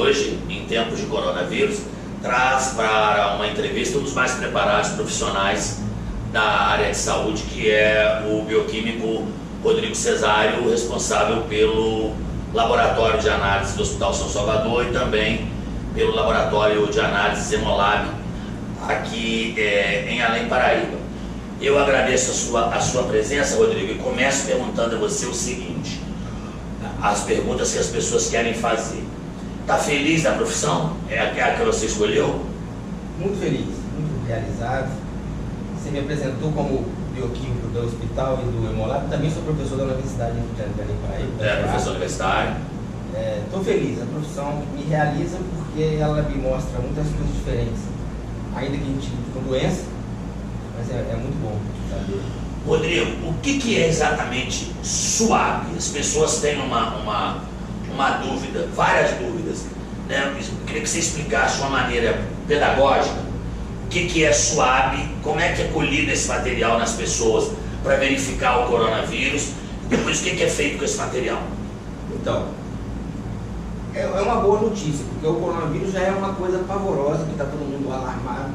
hoje, em tempos de coronavírus, traz para uma entrevista um dos mais preparados profissionais da área de saúde, que é o bioquímico Rodrigo Cesário, responsável pelo Laboratório de Análise do Hospital São Salvador e também pelo Laboratório de Análise Hemolab aqui em Além Paraíba. Eu agradeço a sua presença, Rodrigo, e começo perguntando a você o seguinte: as perguntas que as pessoas querem fazer. Está feliz da profissão? É aquela que você escolheu? Muito feliz, muito realizado. Você me apresentou como bioquímico do hospital e do Hemolab. Também sou professor da Universidade de Além Paraíba. Professor universitário. Estou feliz, a profissão me realiza porque ela me mostra muitas coisas diferentes. Ainda que a gente lide com doença, mas é muito bom saber. Rodrigo, o que é exatamente SWAB? As pessoas têm uma dúvida, várias dúvidas, né? Eu queria que você explicasse de uma maneira pedagógica o que é SWAB, como é que é colhido esse material nas pessoas para verificar o coronavírus, e depois o que é feito com esse material. Então, é uma boa notícia, porque o coronavírus já é uma coisa pavorosa, que está todo mundo alarmado,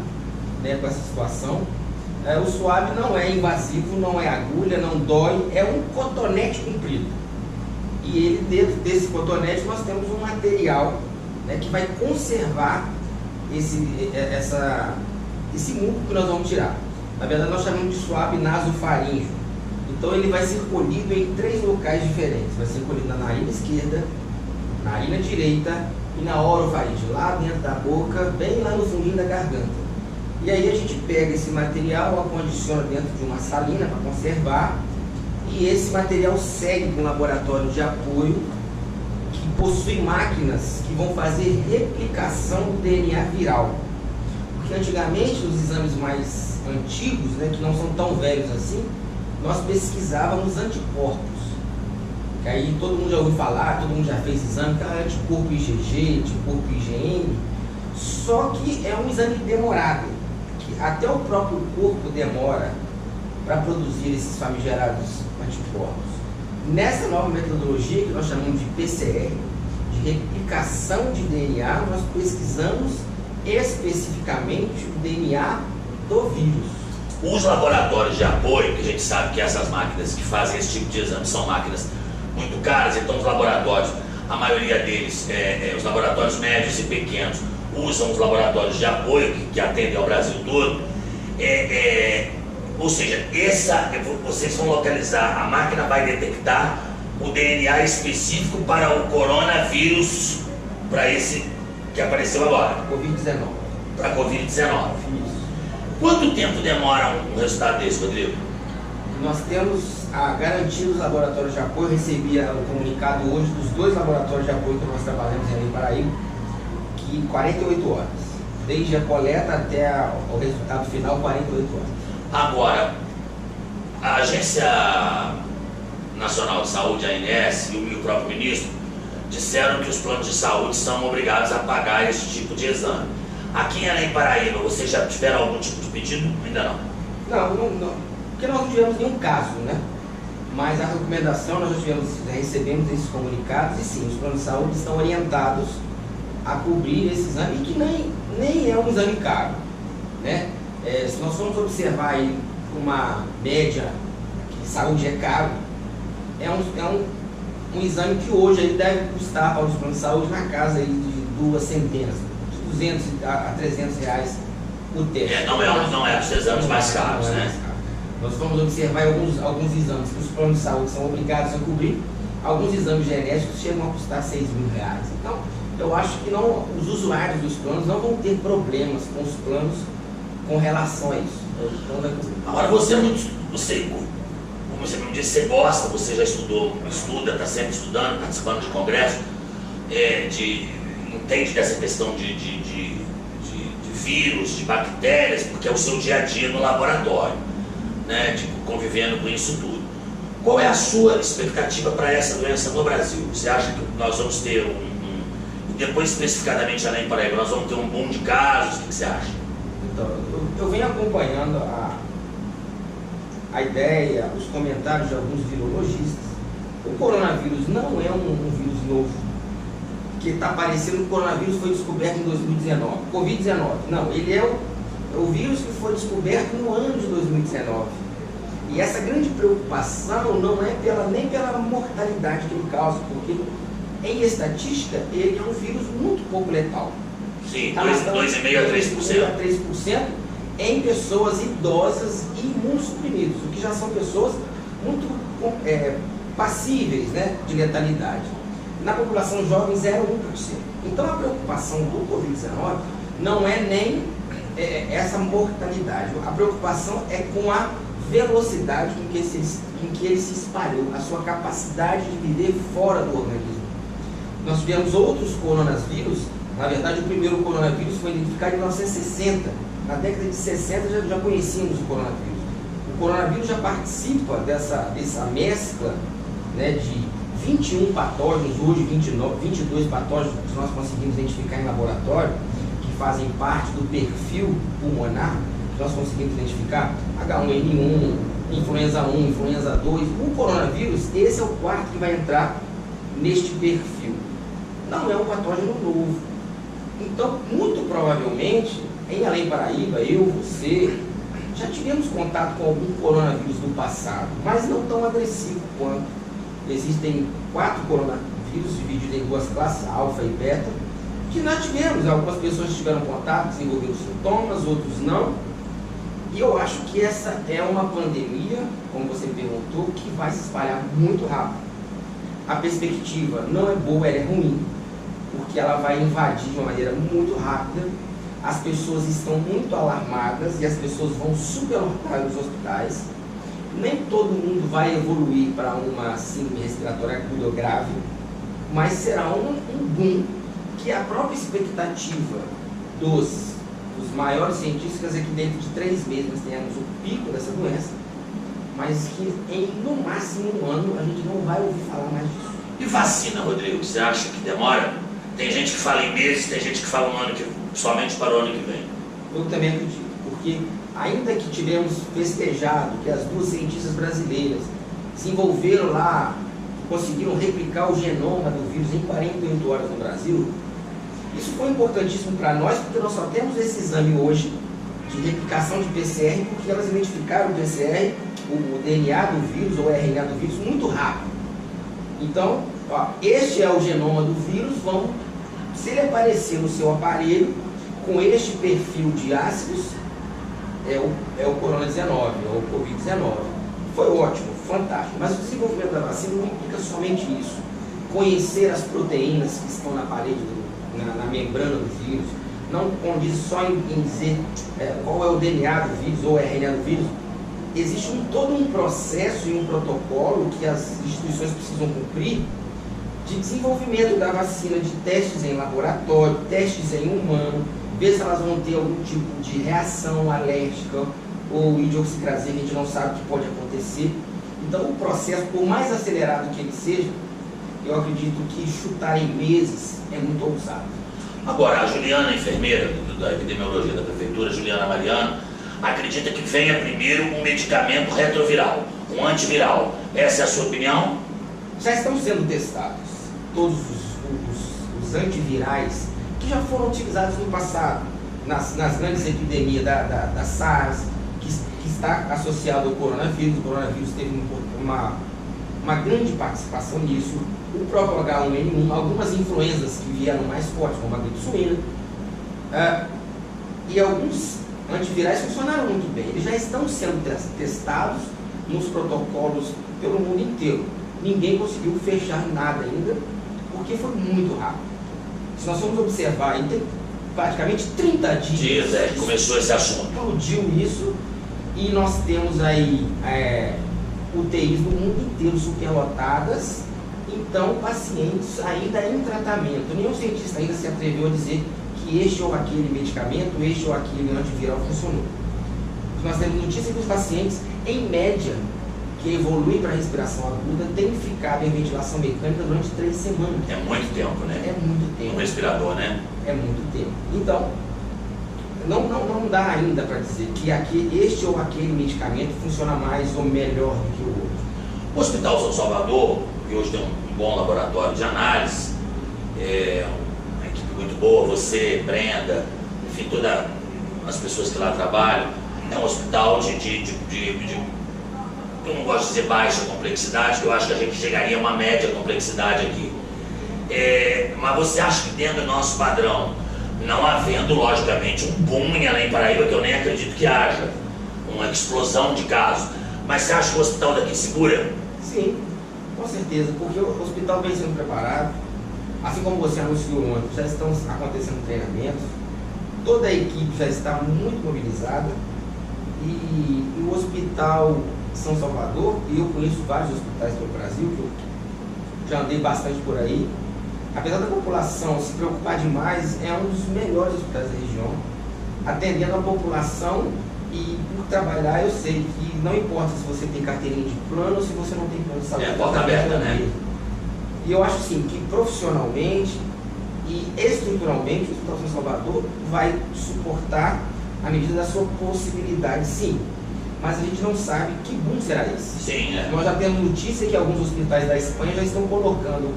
né, com essa situação. O SWAB não é invasivo, não é agulha, não dói, é um cotonete comprido. E ele, dentro desse cotonete, nós temos um material, né, que vai conservar esse muco que nós vamos tirar. Na verdade, nós chamamos de SWAB nasofaríngeo. Então, ele vai ser colhido em 3 locais diferentes. Vai ser colhido na narina esquerda, na narina direita e na orofaringe, lá dentro da boca, bem lá no fundinho da garganta. E aí a gente pega esse material, acondiciona dentro de uma salina para conservar, e esse material segue para um laboratório de apoio que possui máquinas que vão fazer replicação do DNA viral. Porque antigamente, os exames mais antigos, né, que não são tão velhos assim, nós pesquisávamos anticorpos. Que aí todo mundo já ouviu falar, todo mundo já fez exame, anticorpo IgG, anticorpo IgM, só que é um exame demorado, que até o próprio corpo demora para produzir esses famigerados anticorpos. Nessa nova metodologia, que nós chamamos de PCR, de replicação de DNA, nós pesquisamos especificamente o DNA do vírus. Os laboratórios de apoio, que a gente sabe que essas máquinas que fazem esse tipo de exame são máquinas muito caras, então os laboratórios, a maioria deles, os laboratórios médios e pequenos, usam os laboratórios de apoio que atendem ao Brasil todo. Ou seja, vocês vão localizar, a máquina vai detectar o DNA específico para o coronavírus, para esse que apareceu agora. Covid-19. Para a Covid-19. Isso. Quanto tempo demora um resultado desse, Rodrigo? Nós temos a garantia dos laboratórios de apoio. Recebi o comunicado hoje dos 2 laboratórios de apoio que nós trabalhamos em Além Paraíba, que 48 horas. Desde a coleta até o resultado final, 48 horas. Agora, a Agência Nacional de Saúde, a ANS, e o próprio ministro disseram que os planos de saúde são obrigados a pagar esse tipo de exame. Aqui em Além Paraíba, vocês já tiveram algum tipo de pedido? Ainda não? Não, porque nós não tivemos nenhum caso, né? Mas a recomendação, nós já recebemos esses comunicados, e sim, os planos de saúde estão orientados a cobrir esse exame, que nem é um exame caro, né? Se nós formos observar aí uma média, que saúde é caro, é um exame que hoje ele deve custar para os planos de saúde na casa aí de 2 centenas, de 200 a 300 reais o teste. Não é dos exames mais caros, né? Nós vamos observar alguns exames que os planos de saúde são obrigados a cobrir. Alguns exames genéticos chegam a custar 6 mil reais. Então, eu acho que os usuários dos planos não vão ter problemas com os planos com relação a isso. Agora, como você me disse, você gosta, você já estuda, está sempre estudando, participando de congresso, entende dessa questão de vírus, de bactérias, porque é o seu dia a dia no laboratório, né, convivendo com isso tudo. Qual é a sua expectativa para essa doença no Brasil? Você acha que nós vamos ter depois especificadamente Além Paraíba, nós vamos ter um boom de casos? O que você acha? Então, eu venho acompanhando a ideia, os comentários de alguns virologistas. O coronavírus não é um vírus novo que está parecendo que o coronavírus foi descoberto em 2019. Covid-19. Não, ele é o vírus que foi descoberto no ano de 2019. E essa grande preocupação não é nem pela mortalidade que ele causa, porque em estatística ele é um vírus muito pouco letal. Sim, 2,5% a 3%. Em pessoas idosas e imunossuprimidas, o que já são pessoas muito passíveis, né, de letalidade. Na população jovem, 0,1%. Então a preocupação do Covid-19 não é nem essa mortalidade, a preocupação é com a velocidade com que ele se espalhou, a sua capacidade de viver fora do organismo. Nós tivemos outros coronavírus. Na verdade, o primeiro coronavírus foi identificado em 1960. Na década de 60 já conhecíamos o coronavírus. O coronavírus já participa dessa mescla, né, de 21 patógenos, hoje 22 patógenos que nós conseguimos identificar em laboratório, que fazem parte do perfil pulmonar, que nós conseguimos identificar H1N1, influenza 1, influenza 2. O coronavírus, esse é o quarto que vai entrar neste perfil. Não é um patógeno novo. Então, muito provavelmente, em Além Paraíba, eu, você, já tivemos contato com algum coronavírus do passado, mas não tão agressivo quanto. Existem 4 coronavírus divididos em 2 classes, alfa e beta, que nós tivemos. Algumas pessoas tiveram contato, desenvolveram sintomas, outros não. E eu acho que essa é uma pandemia, como você me perguntou, que vai se espalhar muito rápido. A perspectiva não é boa, ela é ruim, porque ela vai invadir de uma maneira muito rápida. As pessoas estão muito alarmadas e as pessoas vão superlotar os hospitais. Nem todo mundo vai evoluir para uma síndrome respiratória aguda ou grave, mas será um boom que a própria expectativa dos maiores cientistas é que dentro de 3 meses nós tenhamos o pico dessa doença, mas que em no máximo um ano a gente não vai ouvir falar mais disso. E vacina, Rodrigo, você acha que demora? Tem gente que fala em meses, tem gente que fala um ano somente para o ano que vem. Eu também acredito, porque ainda que tivemos festejado que as 2 cientistas brasileiras desenvolveram lá, conseguiram replicar o genoma do vírus em 48 horas no Brasil, isso foi importantíssimo para nós, porque nós só temos esse exame hoje de replicação de PCR, porque elas identificaram o PCR, o DNA do vírus, ou o RNA do vírus, muito rápido. Então, este é o genoma do vírus, se ele aparecer no seu aparelho, com este perfil de ácidos, é o Corona-19, é o Covid-19. Foi ótimo, fantástico, mas o desenvolvimento da vacina não implica somente isso. Conhecer as proteínas que estão na parede, na membrana do vírus, não condiz só em dizer qual é o DNA do vírus ou o RNA do vírus. Existe todo um processo e um protocolo que as instituições precisam cumprir de desenvolvimento da vacina, de testes em laboratório, testes em humano, ver se elas vão ter algum tipo de reação alérgica ou idiosincrasia, que a gente não sabe o que pode acontecer. Então o processo, por mais acelerado que ele seja, eu acredito que chutar em meses é muito ousado. Agora, a Juliana, enfermeira da epidemiologia da prefeitura, Juliana Mariano, acredita que venha primeiro um medicamento retroviral, um antiviral. Essa é a sua opinião? Já estão sendo testados todos os antivirais que já foram utilizados no passado, nas grandes epidemias da SARS, que está associado ao coronavírus. O coronavírus teve uma grande participação nisso. O próprio H1N1, algumas influenzas que vieram mais fortes, como a gripe suína, e alguns antivirais funcionaram muito bem. Eles já estão sendo testados nos protocolos pelo mundo inteiro. Ninguém conseguiu fechar nada ainda, porque foi muito rápido. Se nós formos observar, em praticamente 30 dias que começou esse assunto. Explodiu isso, e nós temos aí UTIs do mundo inteiro superlotadas. Então, pacientes ainda em tratamento. Nenhum cientista ainda se atreveu a dizer que este ou aquele medicamento, este ou aquele antiviral funcionou. Nós temos notícia que os pacientes, em média, que evoluem para a respiração aguda, têm ficado em ventilação mecânica durante 3 semanas. É muito tempo, né? É muito tempo. Um respirador, né? É muito tempo. Então, não dá ainda para dizer que este ou aquele medicamento funciona mais ou melhor do que o outro. O Hospital São Salvador, que hoje tem um bom laboratório de análise, uma equipe muito boa, você, Brenda, enfim, todas as pessoas que lá trabalham. É um hospital eu não gosto de dizer baixa complexidade, que eu acho que a gente chegaria a uma média complexidade aqui. Mas você acha que dentro do nosso padrão, não havendo logicamente um boom em Além Paraíba, que eu nem acredito que haja, uma explosão de casos, mas você acha que o hospital daqui segura? Sim, com certeza, porque o hospital vem sendo preparado, assim como você anunciou ontem, já estão acontecendo treinamentos, toda a equipe já está muito mobilizada e o hospital São Salvador, e eu conheço vários hospitais pelo Brasil, que eu já andei bastante por aí, apesar da população se preocupar demais, é um dos melhores hospitais da região, atendendo a população. E por trabalhar, eu sei que não importa se você tem carteirinha de plano ou se você não tem plano de saúde. Porta aberta, né? E eu acho sim que profissionalmente e estruturalmente o Hospital São Salvador vai suportar à medida da sua possibilidade, sim. Mas a gente não sabe que boom será esse. Sim, Nós já temos notícia que alguns hospitais da Espanha já estão colocando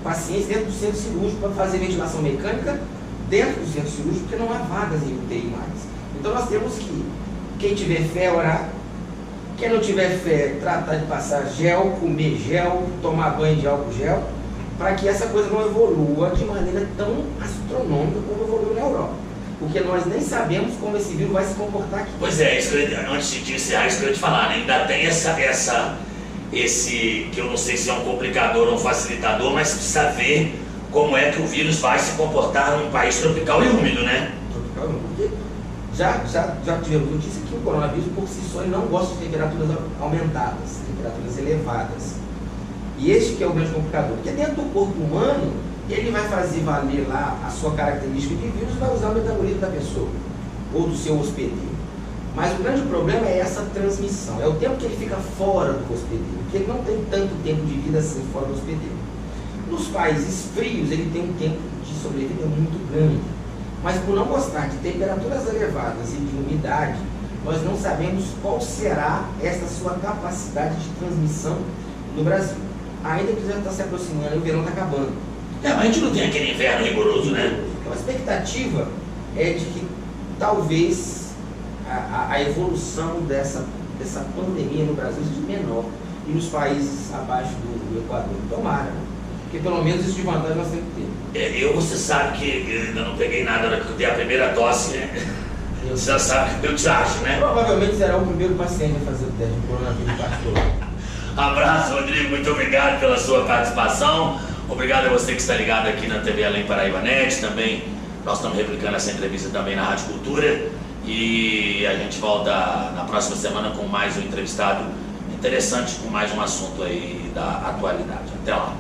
pacientes dentro do centro cirúrgico para fazer ventilação mecânica dentro do centro cirúrgico, porque não há vagas em UTI mais. Então nós temos que, quem tiver fé, orar. Quem não tiver fé, tratar de passar gel, comer gel, tomar banho de álcool gel, para que essa coisa não evolua de maneira tão astronômica como evoluiu na Europa. Porque nós nem sabemos como esse vírus vai se comportar aqui. Pois é, antes de encerrar, isso que eu ia te falar, né? Ainda tem esse, que eu não sei se é um complicador ou um facilitador, mas precisa ver como é que o vírus vai se comportar num país tropical e úmido, né? Tropical e úmido, porque já tivemos notícia que o coronavírus por si só ele não gosta de temperaturas aumentadas, temperaturas elevadas. E este que é o grande complicador, porque dentro do corpo humano, ele vai fazer valer lá a sua característica de vírus e vai usar o metabolismo da pessoa, ou do seu hospedeiro. Mas o grande problema é essa transmissão, é o tempo que ele fica fora do hospedeiro, porque ele não tem tanto tempo de vida assim fora do hospedeiro. Nos países frios, ele tem um tempo de sobrevida muito grande. Mas por não gostar de temperaturas elevadas e de umidade, nós não sabemos qual será essa sua capacidade de transmissão no Brasil. Ainda que já está se aproximando, o verão está acabando. Mas a gente não tem aquele inverno rigoroso, né? Então a expectativa é de que talvez a evolução dessa pandemia no Brasil seja menor e nos países abaixo do Equador. Tomara, né? Porque pelo menos isso de vantagem nós temos que ter. Você sabe que eu ainda não peguei nada, na hora que eu dei a primeira tosse, né? Você já sabe que eu te acho, né? Provavelmente será o primeiro paciente a fazer o teste de coronavírus particular. Abraço, Rodrigo, muito obrigado pela sua participação. Obrigado a você que está ligado aqui na TV Além Paraíba Net. Também nós estamos replicando essa entrevista também na Rádio Cultura. E a gente volta na próxima semana com mais um entrevistado interessante, com mais um assunto aí da atualidade. Até lá.